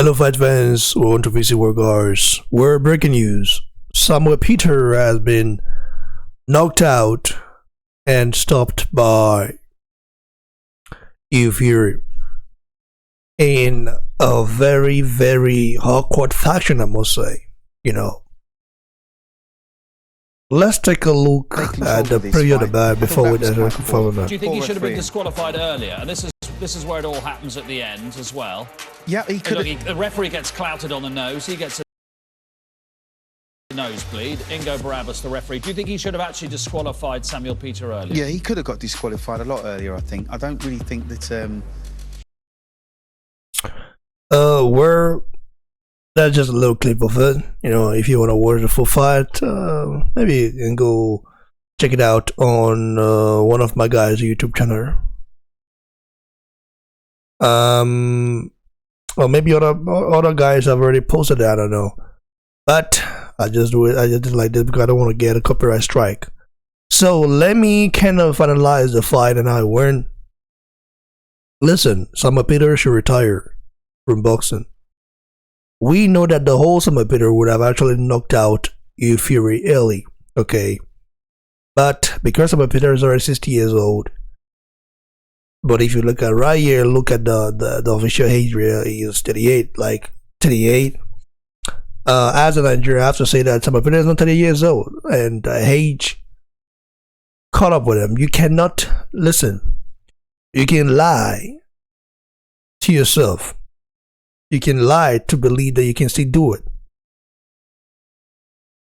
Hello, fight fans. We want to visit Wargars. We're breaking news. Samuel Peter has been knocked out and stopped by Fury in a very, very awkward fashion, I must say. Let's take a look at the preview of the match before we confirm it. Do you think he should have been disqualified earlier? And this is where it all happens at the end as well. Yeah, he could. The referee gets clouted on the nose. He gets a nosebleed. Ingo Barabbas, the referee. Do you think he should have actually disqualified Samuel Peter earlier? Yeah, he could have got disqualified a lot earlier, I think. I don't really think that... That's just a little clip of it. If you want to watch the full fight, maybe you can go check it out on one of my guys' YouTube channel. Or maybe other guys have already posted it, I don't know. But I just do like this because I don't want to get a copyright strike. So let me kind of analyze the fight and how it went. Listen, Samuel Peter should retire from boxing. We know that the whole Samuel Peter would have actually knocked out Fury early, okay? But because Samuel Peter is already 60 years old, but if you look at right here, look at the official age here, he is 38, like 38. As a Nigerian, I have to say that Samuel Peter is not 30 years old, and age caught up with him. You cannot listen. You can lie to yourself. You can lie to believe that you can still do it.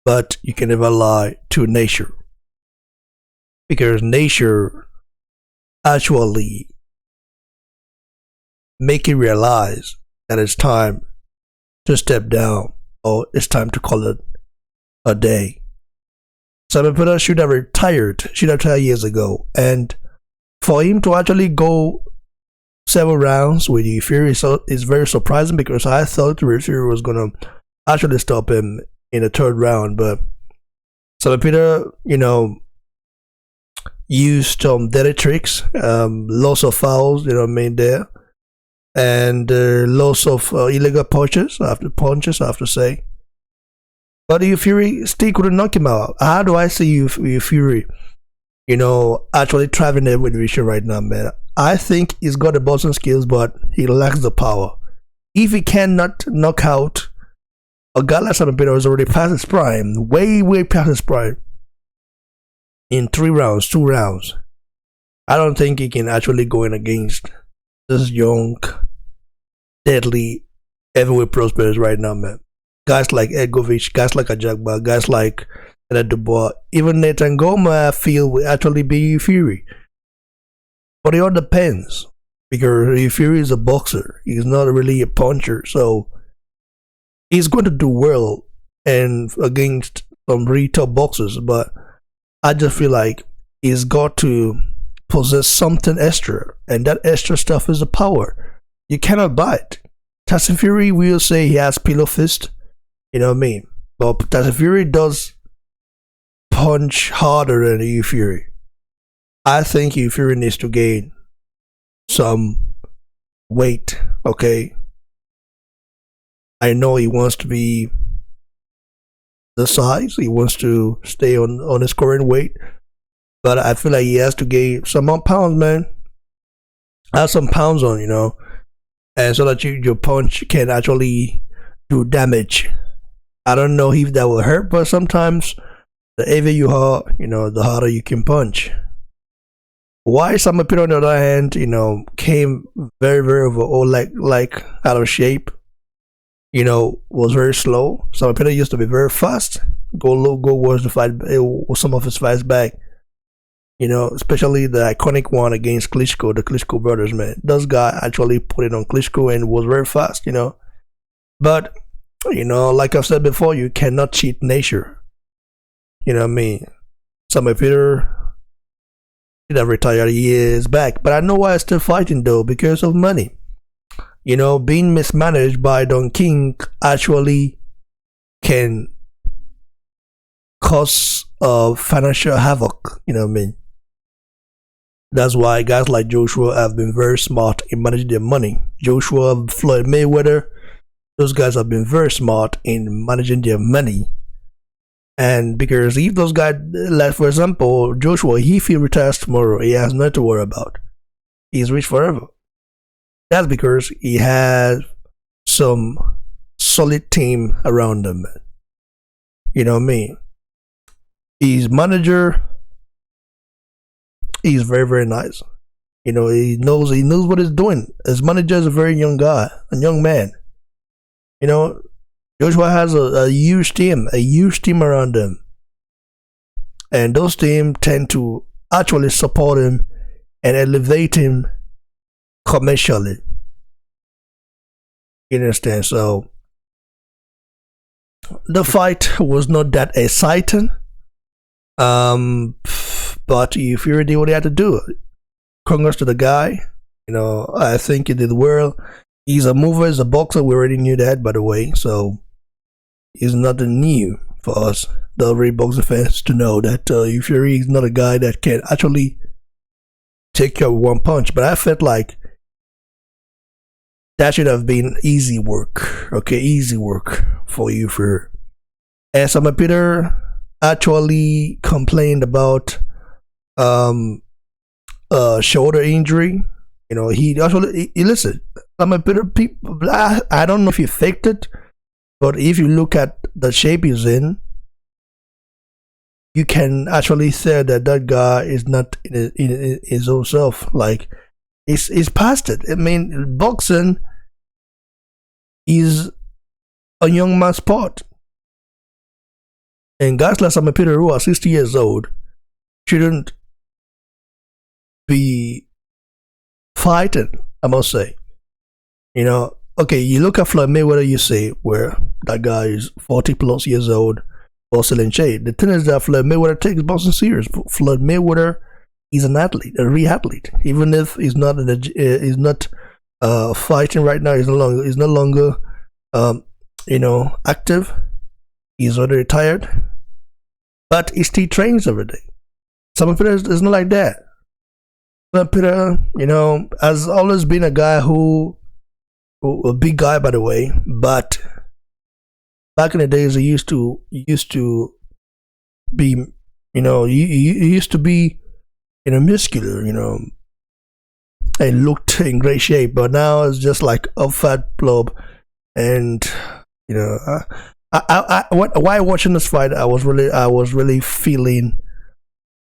But you can never lie to nature. Because nature actually make you realize that it's time to step down, or it's time to call it a day. Samuel Peter should have retired years ago. And for him to actually go several rounds with Fury is very surprising, because I thought Fury was going to actually stop him in the third round. But Samuel Peter, used some dirty tricks, lots of fouls, there, and lots of illegal punches, I have to say. But Fury still couldn't knock him out. How do I see Fury, actually thriving there with Vision right now, man? I think he's got the boxing skills, but he lacks the power. If he cannot knock out a guy like Samuel Peter, who's already past his prime, way past his prime, in 2 rounds, I don't think he can actually go in against this young, deadly heavyweight prospects right now, man. Guys like Edgovich, guys like Ajagba, guys like Ed Dubois, even Nathan Goma, I feel will actually be Fury. But it all depends, because Fury is a boxer. He's not really a puncher, so he's going to do well and against some really tough boxers. But I just feel like he's got to possess something extra, and that extra stuff is the power. You cannot buy it. Tyson Fury will say he has pillow fist, you know what I mean? But Tyson Fury does punch harder than Fury. I think Fury needs to gain some weight, okay? I know he wants to be the size, he wants to stay on his current weight, but I feel like he has to gain some more pounds, man. Add some pounds on, and so that your punch can actually do damage. I don't know if that will hurt, but sometimes the heavier you are, the harder you can punch. Why Samuel Peter, on the other hand, came very, very overall, like out of shape, was very slow. Samuel Peter used to be very fast, go low, go watch the fight, some of his fights back, especially the iconic one against Klitschko, the Klitschko brothers, man. Those guys actually put it on Klitschko and was very fast, But, like I've said before, you cannot cheat nature. You know what I mean? Samuel Peter should have retired years back, but I know why I'm still fighting though, because of money. Being mismanaged by Don King actually can cause financial havoc, you know what I mean? That's why guys like Joshua have been very smart in managing their money. Joshua, Floyd Mayweather, those guys have been very smart in managing their money. And because if those guys, like for example, Joshua, if he retires tomorrow, he has nothing to worry about. He's rich forever. That's because he has some solid team around him. You know what I mean? His manager is very, very nice. You know, he knows what he's doing. His manager is a very young guy, a young man. You know, Joshua has a huge team around him. And those teams tend to actually support him and elevate him commercially. You understand? So the fight was not that exciting. But if you did what he had to do, congrats to the guy. You know, I think he did well. He's a mover, he's a boxer. We already knew that, by the way. So it's nothing new for us, the real boxing fans, to know that Fury is not a guy that can actually take you with one punch. But I felt like that should have been easy work. Okay, easy work for you, Fury. And Simon Peter actually complained about shoulder injury. You know, he actually listen. Simon Peter, people, I don't know if he faked it, but if you look at the shape he's in, you can actually say that guy is not in his own self. Like, it's past it. I mean, boxing is a young man's sport. And guys like Simon Peter, who are 60 years old, shouldn't be fighting, I must say. You know, okay, you look at Floyd Mayweather, you say, where that guy is 40 plus years old, still in shape. The thing is that Floyd Mayweather takes boxing serious. Floyd Mayweather is an athlete, a real athlete. Even if he's not fighting right now, he's no longer you know, active. He's already retired, but he still trains every day. Simon Peter is not like that. Simon Peter, you know, has always been a guy a big guy, by the way, but back in the days, he used to be, you know, he used to be, you know, muscular, you know, and looked in great shape. But now it's just like a fat blob, and you know, while watching this fight, I was really feeling,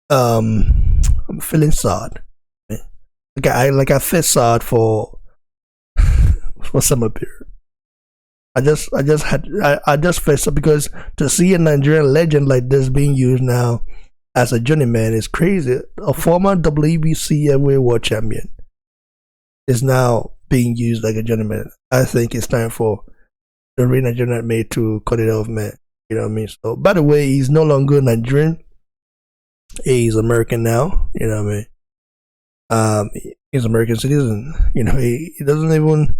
I'm feeling sad. I feel sad for Simon Peter. I just felt sad because to see a Nigerian legend like this being used now as a journeyman is crazy. A former WBC heavyweight world champion is now being used like a journeyman. I think it's time for the real Nigerian made to cut it off, man. You know what I mean? So, by the way, he's no longer Nigerian. He's American now. You know what I mean? He's American citizen. You know, he doesn't even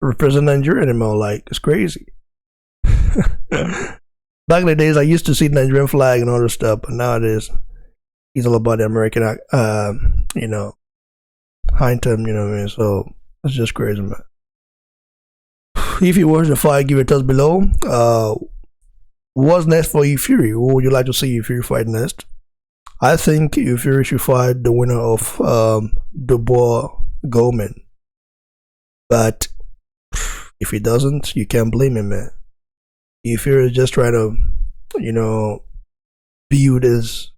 represent Nigeria anymore. Like, it's crazy. Back in the days, I used to see the Nigerian flag and all this stuff, but nowadays, he's all about the American, you know, Hinton, you know what I mean? So, it's just crazy, man. If you watch the fight, give it us below. What's next for Fury? Who would you like to see Fury fight next? I think Fury should fight the winner of Dubois Goldman. But if he doesn't, you can't blame him, man. Fury is just trying to, you know, build his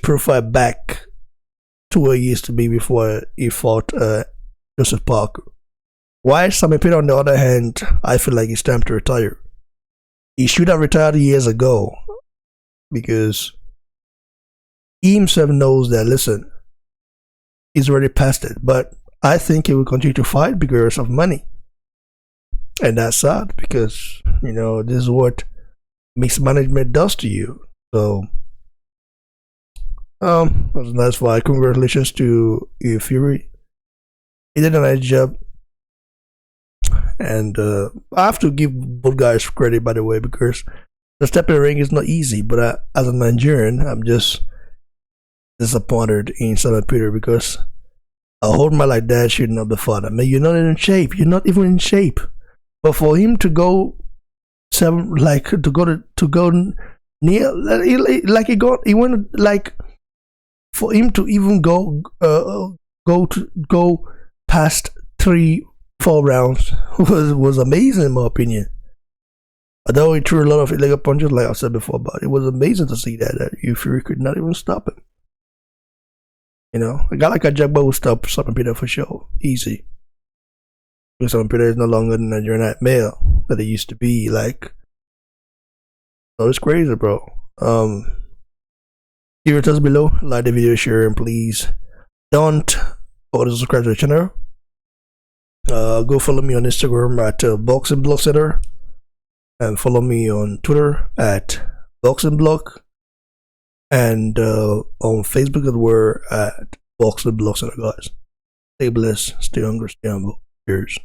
profile back to where he used to be before he fought Joseph Parker. Why Simon Peter, on the other hand, I feel like it's time to retire. He should have retired years ago because he himself knows that, listen, he's already past it. But I think he will continue to fight because of money. And that's sad because, you know, this is what mismanagement does to you. So, that's a nice fight. Congratulations to Fury. He did a nice job. And I have to give both guys credit, by the way, because the step in the ring is not easy. But as a Nigerian, I'm just disappointed in Simon Peter because a hold man like that should not be fought. I mean, you're not in shape. You're not even in shape. But for him to go seven, like to go near, like he went like for him to even go past 3-4 rounds was amazing in my opinion. Although he threw a lot of illegal punches, like I said before, but it was amazing to see that Fury could not even stop him. You know, a guy like a Jagba will stop Simon Peter for sure, easy. Because Simon Peter is no longer the Nigerian nightmare that he used to be. Like, so it's crazy, bro. Leave your thoughts below, like the video, share, and please don't forget to subscribe to the channel. Go follow me on Instagram at Boxing Block Center, and follow me on Twitter at Boxing Block, and on Facebook we're at Boxing Block Center, guys. Stay blessed, stay hungry, stay humble. Cheers.